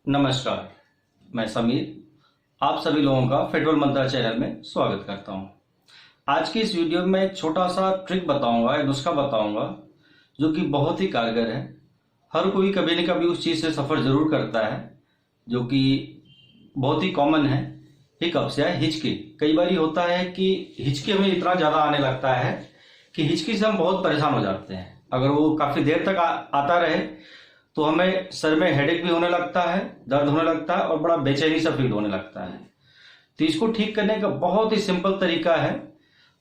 नमस्कार, मैं समीर आप सभी लोगों का फिटबॉल मंत्रा चैनल में स्वागत करता हूं। आज की इस वीडियो में एक छोटा सा ट्रिक बताऊंगा, एक नुस्खा बताऊंगा जो कि बहुत ही कारगर है। हर कोई कभी न कभी उस चीज़ से सफ़र ज़रूर करता है जो कि बहुत ही कॉमन है। हिकअप्स या हिचकी। कई बार होता है कि हिचकी हमें इतना ज़्यादा आने लगता है कि हिचकी से हम बहुत परेशान हो जाते हैं। अगर वो काफ़ी देर तक आता रहे तो हमें सर में हेडेक भी होने लगता है, दर्द होने लगता है और बड़ा बेचैनी सा फील होने लगता है। तो इसको ठीक करने का बहुत ही सिंपल तरीका है।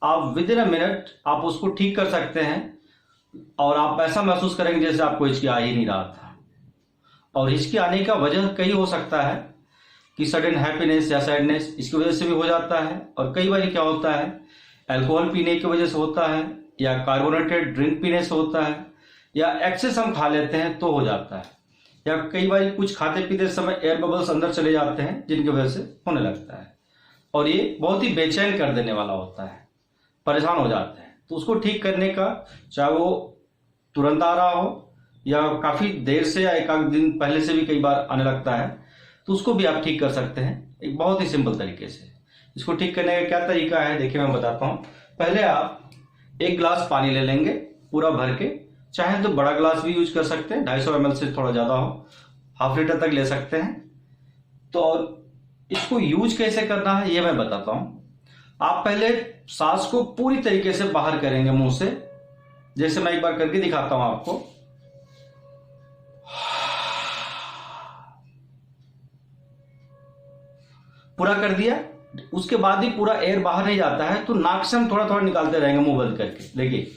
आप विद इन अ मिनट आप उसको ठीक कर सकते हैं और आप ऐसा महसूस करेंगे जैसे आपको हिचकी आ ही नहीं रहा था। और हिचकी आने का वजह कई हो सकता है कि सडन हैप्पीनेस या सैडनेस, इसकी वजह से भी हो जाता है। और कई बार क्या होता है, अल्कोहल पीने की वजह से होता है, या कार्बोनेटेड ड्रिंक पीने से होता है, या एक्सेस हम खा लेते हैं तो हो जाता है, या कई बार कुछ खाते पीते समय एयर बबल्स अंदर चले जाते हैं जिनकी वजह से होने लगता है। और ये बहुत ही बेचैन कर देने वाला होता है, परेशान हो जाते हैं। तो उसको ठीक करने का, चाहे वो तुरंत आ रहा हो या काफ़ी देर से या एक आध दिन पहले से भी कई बार आने लगता है, तो उसको भी आप ठीक कर सकते हैं एक बहुत ही सिंपल तरीके से। इसको ठीक करने का क्या तरीका है देखिए, मैं बताता हूँ। पहले आप एक गिलास पानी ले लेंगे पूरा भर के, चाहे तो बड़ा गिलास भी यूज कर सकते हैं, 250 ml से थोड़ा ज़्यादा हो, हाफ लीटर तक ले सकते हैं। तो और इसको यूज कैसे करना है ये मैं बताता हूँ। आप पहले सांस को पूरी तरीके से बाहर करेंगे मुंह से, जैसे मैं एक बार करके दिखाता हूं आपको। पूरा कर दिया, उसके बाद ही पूरा एयर बाहर नहीं जाता है तो नाक से हम थोड़ा थोड़ा निकालते रहेंगे मुंह बंद करके। देखिए,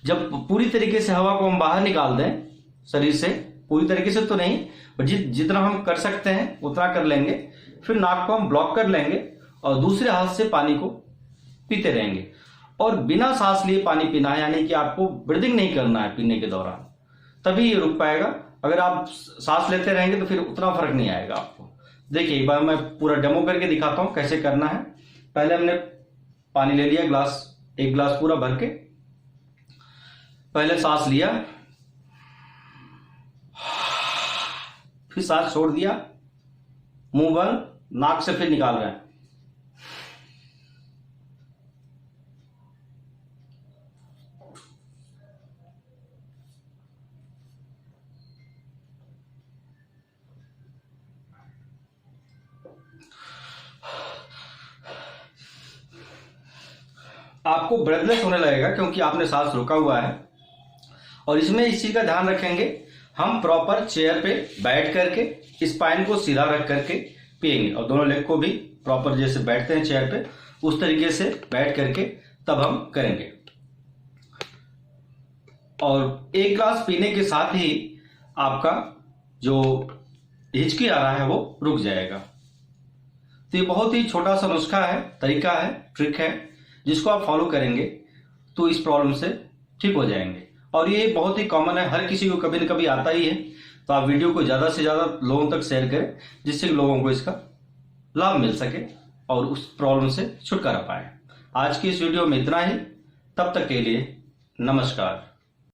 जब पूरी तरीके से हवा को हम बाहर निकाल दें शरीर से, पूरी तरीके से तो नहीं, पर जितना हम कर सकते हैं उतना कर लेंगे। फिर नाक को हम ब्लॉक कर लेंगे और दूसरे हाथ से पानी को पीते रहेंगे। और बिना सांस लिए पानी पीना है, यानी कि आपको ब्रीदिंग नहीं करना है पीने के दौरान, तभी ये रुक पाएगा। अगर आप सांस लेते रहेंगे तो फिर उतना फर्क नहीं आएगा आपको। देखिए, एक बार मैं पूरा डेमो करके दिखाता हूं कैसे करना है। पहले हमने पानी ले लिया गिलास, एक गिलास पूरा भर के। पहले सांस लिया, फिर सांस छोड़ दिया, मुंह बंद, नाक से फिर निकाल रहे हैं। आपको ब्रेथलेस होने लगेगा क्योंकि आपने सांस रोका हुआ है। और इसमें इस चीज का ध्यान रखेंगे, हम प्रॉपर चेयर पे बैठ करके स्पाइन को सीधा रख करके पिएंगे और दोनों लेग को भी प्रॉपर जैसे बैठते हैं चेयर पे उस तरीके से बैठ करके तब हम करेंगे। और एक ग्लास पीने के साथ ही आपका जो हिचकी आ रहा है वो रुक जाएगा। तो ये बहुत ही छोटा सा नुस्खा है, तरीका है, ट्रिक है, जिसको आप फॉलो करेंगे तो इस प्रॉब्लम से ठीक हो जाएंगे। और ये बहुत ही कॉमन है, हर किसी को कभी न कभी आता ही है। तो आप वीडियो को ज़्यादा से ज़्यादा लोगों तक शेयर करें जिससे लोगों को इसका लाभ मिल सके और उस प्रॉब्लम से छुटकारा पाए। आज की इस वीडियो में इतना ही। तब तक के लिए नमस्कार।